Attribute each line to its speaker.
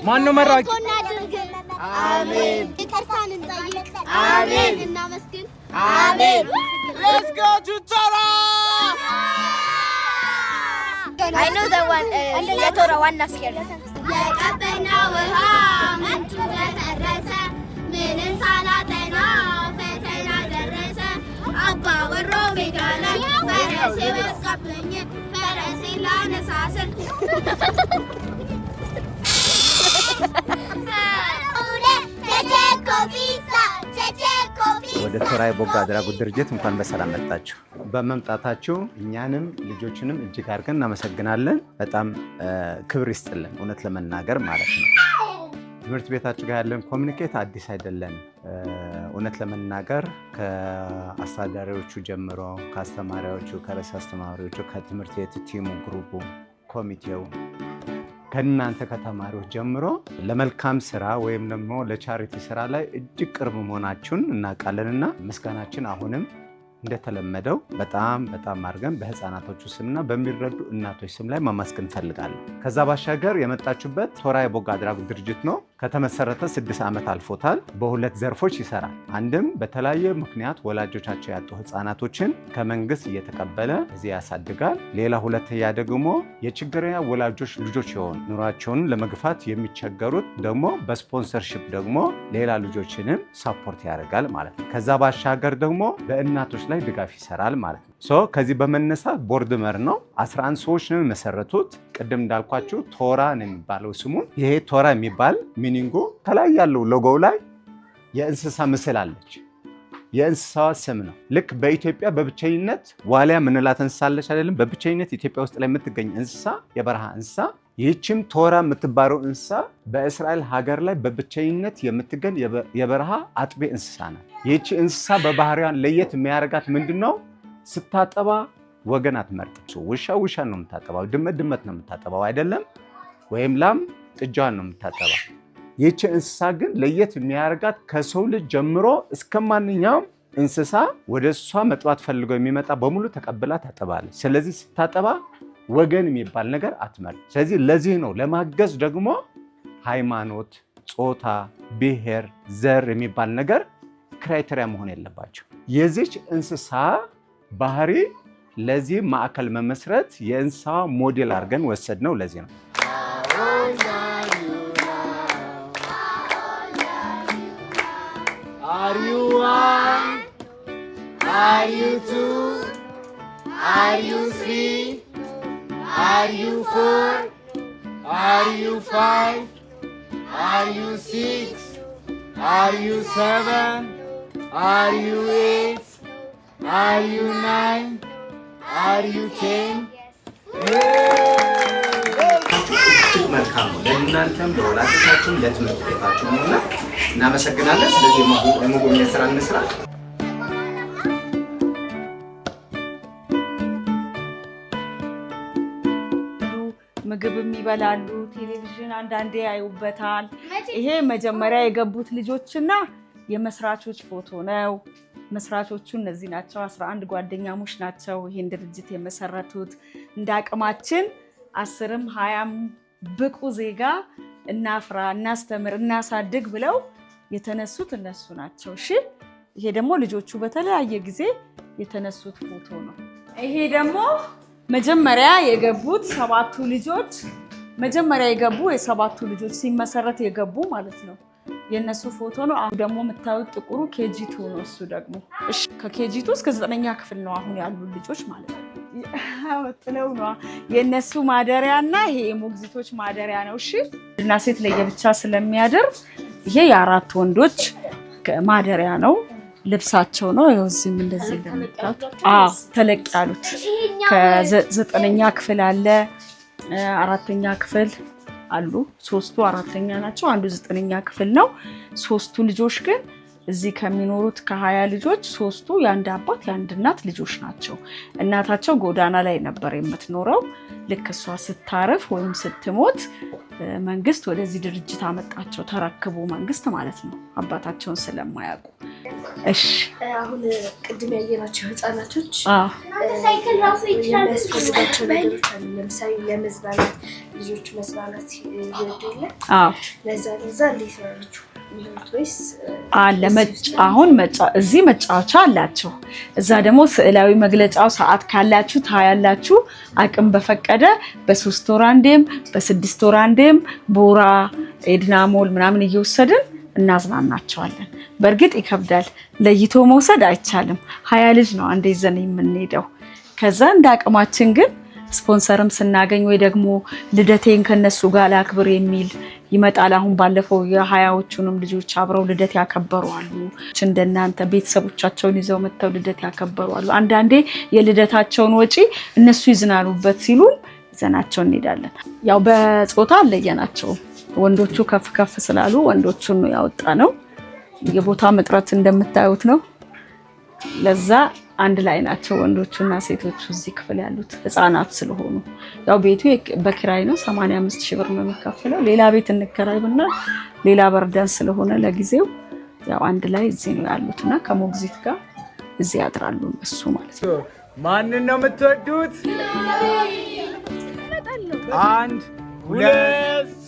Speaker 1: ማን ነው መራቂ?
Speaker 2: አሜን። ይቅርታን እንጠይቅ። አሜን። እናመስግን።
Speaker 1: አሜን። Let's go to Tora!
Speaker 2: I know that one. የቶራ ዋና ስኬር የቀበና ውሃ ምንጩ ተደረሰ ምንን ሳላጠና ፈተና ደረሰ አባ ወሮ ሜዳ ላይ ፈረሴ በቃብኝ ፈረሴ ላነሳስል
Speaker 3: ወደ ቶራ የበጎ አድራጎት ድርጅት እንኳን በሰላም መጣችሁ። በመምጣታችሁ እኛንም ልጆችንም እጅግ አድርገን እናመሰግናለን። በጣም ክብር ይስጥልን እውነት ለመናገር ማለት ነው። ትምህርት ቤታችሁ ጋር ያለን ኮሚኒኬት አዲስ አይደለም። እውነት ለመናገር ከአስተዳዳሪዎቹ ጀምሮ ከአስተማሪዎቹ፣ ከርዕሰ አስተማሪዎቹ፣ ከትምህርት ቤት ቲሙ፣ ግሩፑ፣ ኮሚቴው ከእናንተ ከተማሪዎች ጀምሮ ለመልካም ስራ ወይም ደግሞ ለቻሪቲ ስራ ላይ እጅግ ቅርብ መሆናችሁን እናውቃለንና ምስጋናችን አሁንም እንደተለመደው በጣም አድርገን በህፃናቶቹ ስምና በሚረዱ እናቶች ስም ላይ ማመስገን እንፈልጋለን። ከዛ ባሻገር የመጣችሁበት ቶራ የበጎ አድራጎት ድርጅት ነው። ከተመሰረተ 6 ዓመት አልፎታል። በሁለት ዘርፎች ይሰራል። አንድም በተለያየ ምክንያት ወላጆቻቸው ያጡ ህፃናቶችን ከመንግስት እየተቀበለ እዚህ ያሳድጋል። ሌላ ሁለተኛ ደግሞ የችግረኛ ወላጆች ልጆች የሆኑ ኑሯቸውን ለመግፋት የሚቸገሩት ደግሞ በስፖንሰርሺፕ ደግሞ ሌላ ልጆችንም ሳፖርት ያደርጋል ማለት ነው። ከዛ ባሻገር ደግሞ በእናቶች ላይ ድጋፍ ይሰራል ማለት ነው። ከዚህ በመነሳት ቦርድ መር ነው 11 ሰዎች ነው የመሰረቱት። ቅድም እንዳልኳችሁ ቶራ ነው የሚባለው ስሙ። ይሄ ቶራ የሚባል ሚኒንጉ ከላይ ያለው ሎጎው ላይ የእንስሳ ምስል አለች። የእንስሳዋ ስም ነው። ልክ በኢትዮጵያ በብቸኝነት ዋሊያ ምንላት እንስሳ አለች አይደለም? በብቸኝነት ኢትዮጵያ ውስጥ ላይ የምትገኝ እንስሳ የበረሃ እንስሳ፣ ይህችም ቶራ የምትባለው እንስሳ በእስራኤል ሀገር ላይ በብቸኝነት የምትገኝ የበረሃ አጥቤ እንስሳ ናት። ይህች እንስሳ በባህሪዋን ለየት የሚያደርጋት ምንድነው? ስታጠባ ወገን አትመርጥም። ውሻ ነው የምታጠባው፣ ድመት ነው የምታጠባው አይደለም? ወይም ላም ጥጃዋን ነው የምታጠባው። ይህች እንስሳ ግን ለየት የሚያደርጋት ከሰው ልጅ ጀምሮ እስከ ማንኛውም እንስሳ ወደ እሷ መጥባት ፈልገው የሚመጣ በሙሉ ተቀብላ ታጠባለች። ስለዚህ ስታጠባ ወገን የሚባል ነገር አትመርጥም። ስለዚህ ለዚህ ነው ለማገዝ ደግሞ ሃይማኖት፣ ጾታ፣ ብሔር፣ ዘር የሚባል ነገር ክራይቴሪያ መሆን የለባቸው። የዚች እንስሳ ባህሪ ለዚህ ማዕከል መመስረት የእንስሳ ሞዴል አድርገን ወሰድ ነው። ለዚህ ነው
Speaker 1: Are you one? Are you two? Are you three? Are you four? Are you five? Are you six? Are you seven? Are you eight? Are you 9? Are you 10?
Speaker 3: መልካም ነው ለእናንተም ለወላጆቻችሁም ለትምህርት ቤታችሁም ሆነ እናመሰግናለን። ስለዚህ የመጎብኘት ስራ እንስራ።
Speaker 4: ምግብም ይበላሉ፣ ቴሌቪዥን አንዳንዴ ያዩበታል። ይሄ መጀመሪያ የገቡት ልጆችና የመስራቾች ፎቶ ነው። መስራቾቹ እነዚህ ናቸው። 11 ጓደኛሞች ናቸው ይሄን ድርጅት የመሰረቱት። እንደ አቅማችን 10ም 20ም ብቁ ዜጋ እናፍራ፣ እናስተምር፣ እናሳድግ ብለው የተነሱት እነሱ ናቸው። እሺ፣ ይሄ ደግሞ ልጆቹ በተለያየ ጊዜ የተነሱት ፎቶ ነው። ይሄ ደግሞ መጀመሪያ የገቡት 7ቱ ልጆች መጀመሪያ የገቡ የ7ቱ ልጆች ሲመሰረት የገቡ ማለት ነው። የነሱ ፎቶ ነው። አሁን ደግሞ የምታዩት ጥቁሩ ኬጂ2 ነው። እሱ ደግሞ እሺ ከኬጂ2 እስከ 9ኛ ክፍል ነው አሁን ያሉ ልጆች ማለት ነው። ወጥለው ነው የነሱ ማደሪያና ይሄ የሞግዚቶች ማደሪያ ነው። እሺ እና ሴት ለየብቻ ስለሚያደር ይሄ የአራት ወንዶች ማደሪያ ነው። ልብሳቸው ነው። ይኸው እዚህም እንደዚህ እንደምታዩት ተለቅ ያሉት ከ9ኛ ክፍል አለ፣ 4ኛ ክፍል አሉ። 3ቱ 4ኛ ናቸው፣ አንዱ 9ኛ ክፍል ነው። 3ቱ ልጆች ግን እዚህ ከሚኖሩት ከ20 ልጆች 3ቱ የአንድ አባት የአንድ እናት ልጆች ናቸው። እናታቸው ጎዳና ላይ ነበር የምትኖረው። ልክ እሷ ስታረፍ ወይም ስትሞት መንግስት ወደዚህ ድርጅት አመጣቸው። ተረክቦ መንግስት ማለት ነው፣ አባታቸውን ስለማያውቁ። እሺ
Speaker 2: አሁን ቅድም ያየናቸው ህፃናቶች
Speaker 5: ሳይክል ራሱ ይችላል
Speaker 2: የሚያስፈልጋቸው ነገሮች አሉ። ለምሳሌ ለመዝናናት ልጆች መዝናናት ይወዳሉ። ለዛ እንዴት ነው ወይስ
Speaker 4: አለ አሁን እዚህ መጫወቻ አላቸው። እዛ ደግሞ ስዕላዊ መግለጫው ሰዓት ካላችሁ ታያላችሁ። አቅም በፈቀደ በ3 ወር አንዴም በ6 ወር አንዴም ቦራ ኤድናሞል ምናምን እየወሰድን እናዝናናቸዋለን። በእርግጥ ይከብዳል፣ ለይቶ መውሰድ አይቻልም። 20 ልጅ ነው አንዴ ይዘን የምንሄደው። ከዛ እንደ አቅማችን ግን ስፖንሰርም ስናገኝ ወይ ደግሞ ልደቴን ከነሱ ጋር ላክብር የሚል ይመጣል። አሁን ባለፈው የ20ዎቹንም ልጆች አብረው ልደት ያከበሩ አሉ። እንደናንተ ቤተሰቦቻቸውን ይዘው መጥተው ልደት ያከበሩ አሉ። አንዳንዴ የልደታቸውን ወጪ እነሱ ይዝናኑበት ሲሉ ይዘናቸው እንሄዳለን። ያው በጾታ አለየናቸው። ወንዶቹ ከፍ ከፍ ስላሉ ወንዶቹን ነው ያወጣ ነው። የቦታ መጥረት እንደምታዩት ነው። ለዛ አንድ ላይ ናቸው ወንዶቹና ሴቶቹ እዚህ ክፍል ያሉት ህፃናት ስለሆኑ። ያው ቤቱ በኪራይ ነው 85,000 ብር ነው የሚከፈለው። ሌላ ቤት እንከራይና ሌላ በርዳን ስለሆነ ለጊዜው ያው አንድ ላይ እዚህ ነው ያሉትና ከሞግዚት ጋር እዚህ ያድራሉ እሱ ማለት ነው።
Speaker 1: ማንን ነው የምትወዱት? 1 2